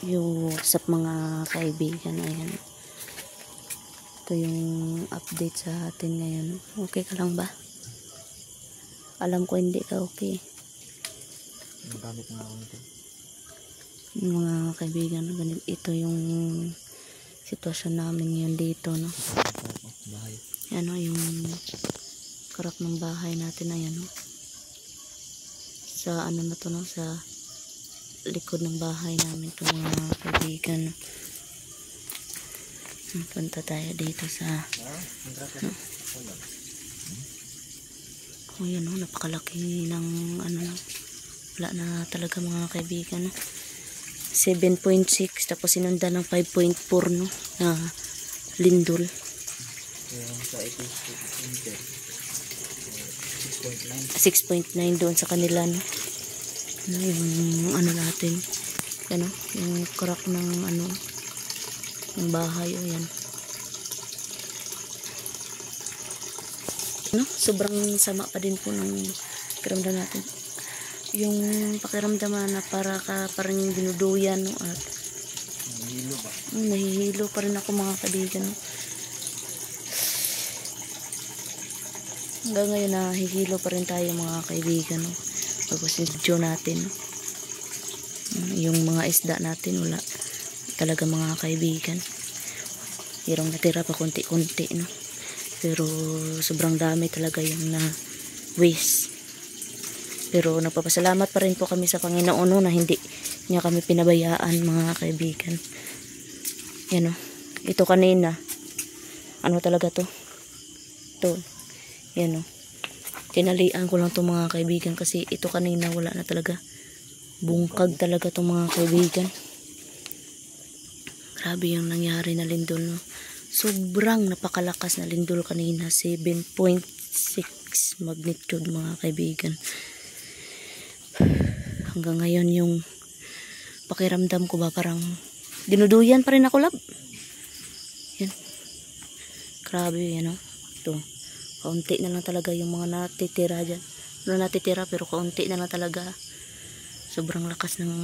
yung sa mga kaibigan. Ayan, ito yung update sa atin ngayon. Okay ka lang ba? Alam ko hindi ka okay. Nagamit nga ako nito. Yung mga kaibigan, ito yung sitwasyon namin ngayon dito, no? Bahay. Yan o, yung karak ng bahay natin. Ayan o, sa ano na to, no? Sa likod ng bahay namin to, mga kaibigan. Punta tayo dito sa oh, yan o, napakalaki ng ano, wala na talaga mga kaibigan, no? 7.6 tapos sinunda ng 5.4, no, na lindol. Yung sa ito 6.9 doon sa kanila, no? Yung ano natin, ano, yung crack ng ano, ng bahay. O yan, no? Sobrang sama pa din po ng pakiramdam natin, yung pakiramdaman na parang dinuduyan, no? At nahihilo ba? Nahihilo pa rin ako mga kaibigan, no? Hanggang ngayon nahihilo pa rin tayo mga kaibigan, no? Tapos yung video natin, yung mga isda natin, wala talaga mga kaibigan. Hirong natira pa konti-konti, no? Pero sobrang dami talaga yung na waste. Pero nagpapasalamat pa rin po kami sa Panginoon, no, na hindi niya kami pinabayaan mga kaibigan. Yan, no? Ito kanina, ano talaga to? Ito, yan, no? Tinalian ko lang itong mga kaibigan kasi ito kanina wala na talaga. Bungkag talaga itong mga kaibigan. Grabe yung nangyari na lindol, no? Sobrang napakalakas na lindol kanina. 7.6 magnitude mga kaibigan. Hanggang ngayon yung pakiramdam ko ba parang dinuduyan pa rin ako, lab. Yan. Grabe yan, no? Ito. Kaunti na lang talaga yung mga natitira dyan. Ano natitira pero kaunti na lang talaga. Sobrang lakas ng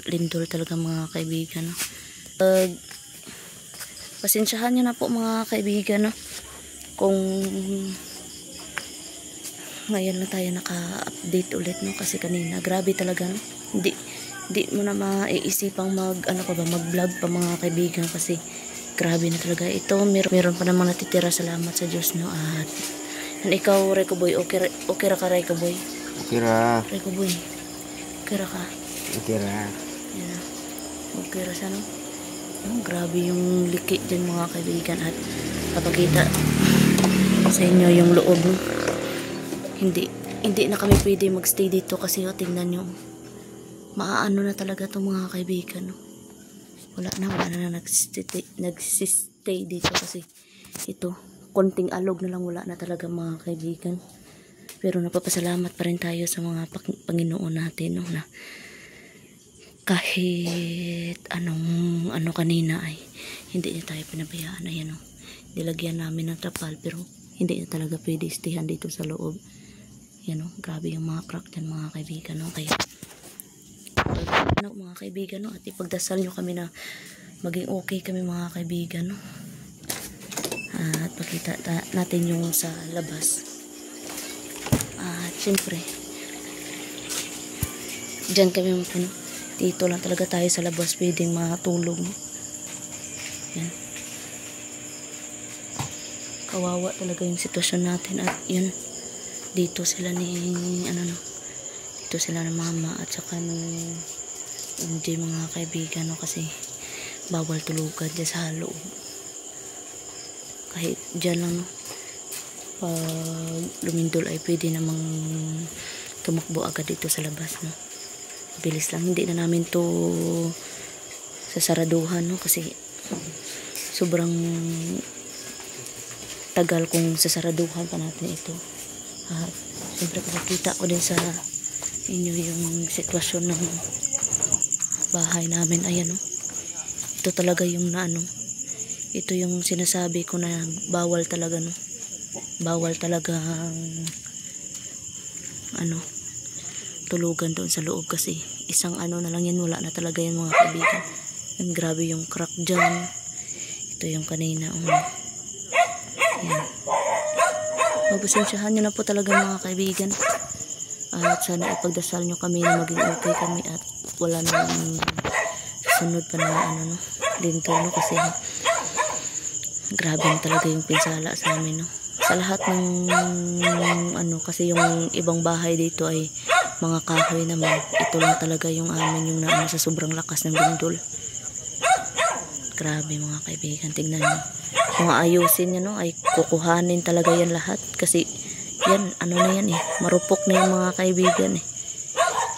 lindol talaga mga kaibigan, no? Pasensyahan nyo na po mga kaibigan, no? Kung ngayon na tayo naka-update ulit, no? Kasi kanina grabe talaga, no? Hindi mo na maiisipang mag-vlog pa mga kaibigan kasi grabe na talaga. Ito, meron pa namang natitira. Salamat sa Diyos, no? At ikaw, Reco Boy, okay ra ka, Reco Boy? Okay ra. Reco Boy, okay ra ka? Okay ra. Yan, okay ra siya, no? Grabe yung liki dyan mga kaibigan. At papakita sa inyo yung loob, no? Hindi na kami pwede magstay dito kasi tingnan nyo, maaano na talaga itong mga kaibigan, no? Wala na nagsistay dito kasi ito, konting alog na lang, wala na talaga mga kaibigan. Pero napapasalamat pa rin tayo sa mga Panginoon natin, no? Na kahit ano kanina ay hindi niya tayo pinabayaan. Ayan, no? Nilagyan namin ng trapal pero hindi na talaga pwede stayhan dito sa loob. Yan, no? Grabe yung mga crack dyan mga kaibigan, no? Kaya mga kaibigan, no? At ipagdasal nyo kami na maging okay kami mga kaibigan, no? At pakita natin yung sa labas. At syempre dyan kami, no? Dito lang talaga tayo sa labas pwedeng matulog, no? Yan, kawawa talaga yung sitwasyon natin. At yun, dito sila ni dito sila ng mama at saka hindi mga kaibigan, no? Kasi bawal tulugan dyan sa loob. Kahit dyan lang, no? Pag lumindol ay pwede namang tumakbo agad dito sa labas, no? Bilis lang, hindi na namin to sasaraduhan, no? Kasi sobrang tagal kung sasaraduhan pa natin ito. At siyempre pakita ko din sa inyo yung sitwasyon ng bahay namin. Ayan, no? Ito talaga yung ito yung sinasabi ko na bawal talaga, no? Bawal talaga tulugan doon sa loob kasi isang ano na lang yan, wala na talaga yan mga kaibigan. Yan, grabe yung crack dyan. Ito yung kanina. Yan. Magpasensyahan nyo na po talaga mga kaibigan. At sana ipagdasal nyo kami na maging okay kami at wala nang sunod pa na ano, no, linto, no, kasi grabe na talaga yung pinsala sa amin, no. Sa lahat ng ano, kasi yung ibang bahay dito ay mga kahoy naman. Ito lang talaga yung amin yung naano sa sobrang lakas ng lindol. Grabe mga kaibigan, tingnan nyo. Kung ayusin nyo, no, ay kukuhanin talaga yan lahat. Kasi yan, ano na yan eh, marupok na yung mga kaibigan eh.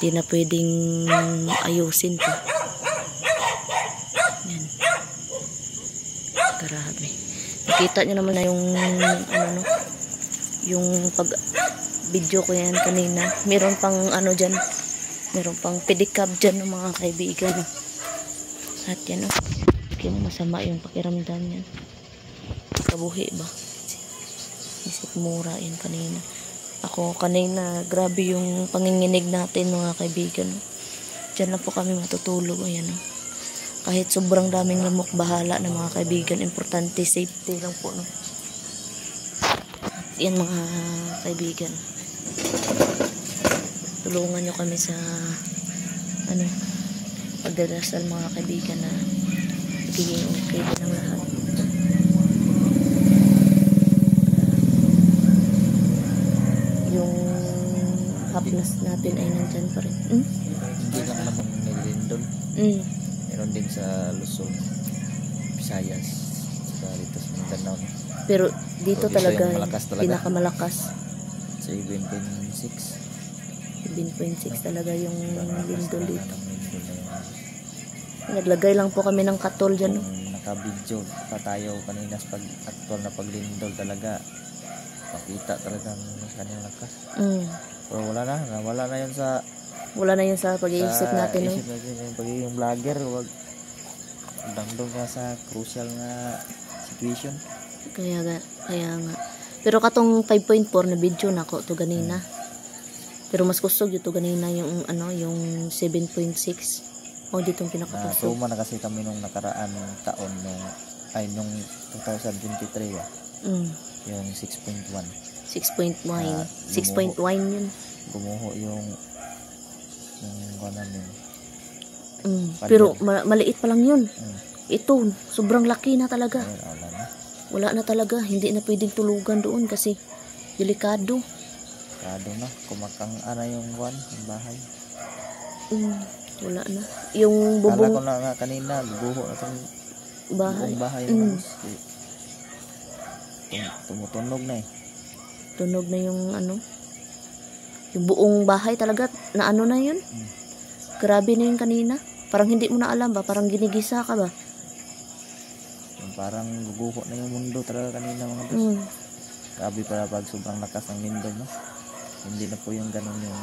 Di na pwedeng ayusin to. Yan. Grabe. Nakita nyo naman na yung ano, no, yung pag video ko yan kanina. Meron pang ano dyan, meron pang pedicab dyan ng mga kaibigan. At yan, no, kaya masama yung pakiramdam yan. Kabuhi ba? Isip mura yan kanina. Ako kanina, grabe yung panginginig natin mga kaibigan. Diyan lang po kami matutulog. Ayan, no? Kahit sobrang daming lamok, bahala na mga kaibigan. Importante, safety lang po. No? At yan mga kaibigan. Tulungan nyo kami sa ano, pagdarasal mga kaibigan na magiging okay din ang lahat. Yung happiness natin ay nandyan pa rin. Hindi lang naman nilindol. Meron din sa Luzon, Visayas, sa dito sa Mindanao. Pero dito So, talaga, yung malakas talaga. pinakamalakas. 7.6. 7.6 talaga yung lindol dito. Ng lindol na yun. Naglagay lang po kami ng katol dyan. No? Kung naka-video pa tayo kanina sa pag-actual na paglindol talaga, makita talaga ang kanyang lakas. Pero wala na yun sa Wala na yun sa pag-iisip natin. No? isip natin yung pagiging vlogger. Wag dangdong ka sa crucial nga situation. Kaya nga. Pero katong 5.4 na video na ko to ganina. Pero mas kusog yung to ganina yung ano, yung 7.6. O ditong pinakakusog. Tuma na kasi kami nung nakaraan taon nung 2023 yung 6.1. 6.1 yun. Gumuho yung namin. Pero maliit pa lang yun. Ito, sobrang laki na talaga. Wala na talaga. Hindi na pwedeng tulugan doon kasi delikado. Delikado na. Kumakang ana yung bahay. Wala na. Yung Kala bubong ko na nga kanina, buho na itong bahay. bahay. Tumutunog na eh. Tunog na yung ano. Yung buong bahay talaga na ano na yun. Grabe na yun kanina. Parang hindi mo na alam ba? Parang ginigisa ka ba? Yung parang guguho na yung mundo talaga kanina mga boss. Grabe para pag sobrang lakas ng lindol, no? Hindi na po yung ganun yung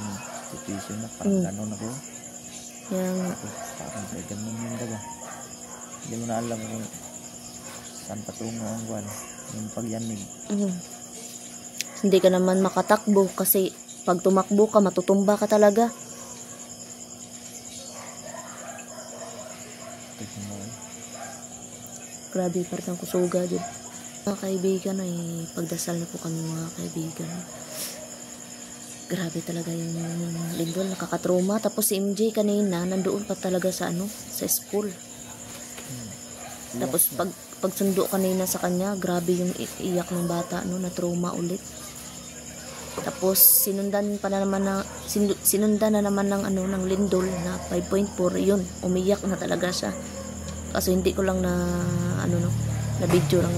situation na parang ganun na po. Yung Parang ganun yung ba? Hindi mo na alam kung saan patungo ang buwan. Yung pagyanig. hindi ka naman makatakbo kasi pag tumakbo ka, matutumba ka talaga. Grabe, parang kusuga dyan. Mga kaibigan ay pagdasal na po kami mga kaibigan. Grabe talaga yung lindol, nakakatroma. Tapos si MJ kanina, nandoon pa talaga sa ano, sa school. Tapos pag sundo kanina sa kanya, grabe yung iyak ng bata, no, na trauma ulit. Tapos sinundan na naman ng ano ng lindol na 5.4, yun, umiyak na talaga siya. Kaso hindi ko lang na ano no, na video lang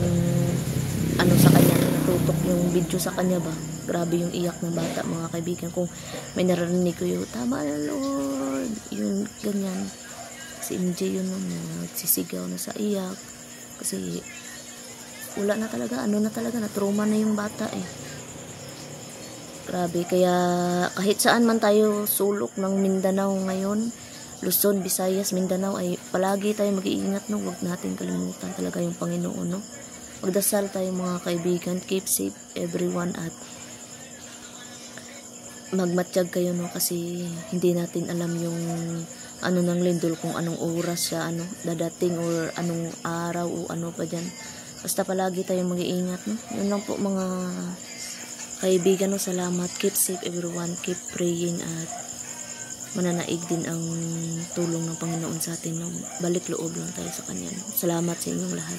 ano sa kanya, natutok yung video sa kanya ba. Grabe yung iyak ng bata mga kaibigan. Kung may narinig ko yung tama na Lord, yung ganyan. Si MJ yun nagsisigaw na sa iyak kasi wala na talaga, ano na talaga, na trauma na yung bata eh. Grabe, kaya kahit saan man tayo sulok ng Mindanao ngayon, Luzon, Visayas, Mindanao, ay palagi tayo mag-iingat, no? Huwag natin kalimutan talaga yung Panginoon, no? Magdasal tayo mga kaibigan, keep safe everyone, at magmatsyag kayo, no, kasi hindi natin alam yung ano ng lindol, kung anong oras siya dadating or anong araw o ano pa dyan. Basta palagi tayong mag-iingat, no. Yun lang po mga kaibigan, no. Salamat. Keep safe everyone. Keep praying at mananaig din ang tulong ng Panginoon sa atin, no. Balik loob lang tayo sa Kanya, no. Salamat sa inyong lahat.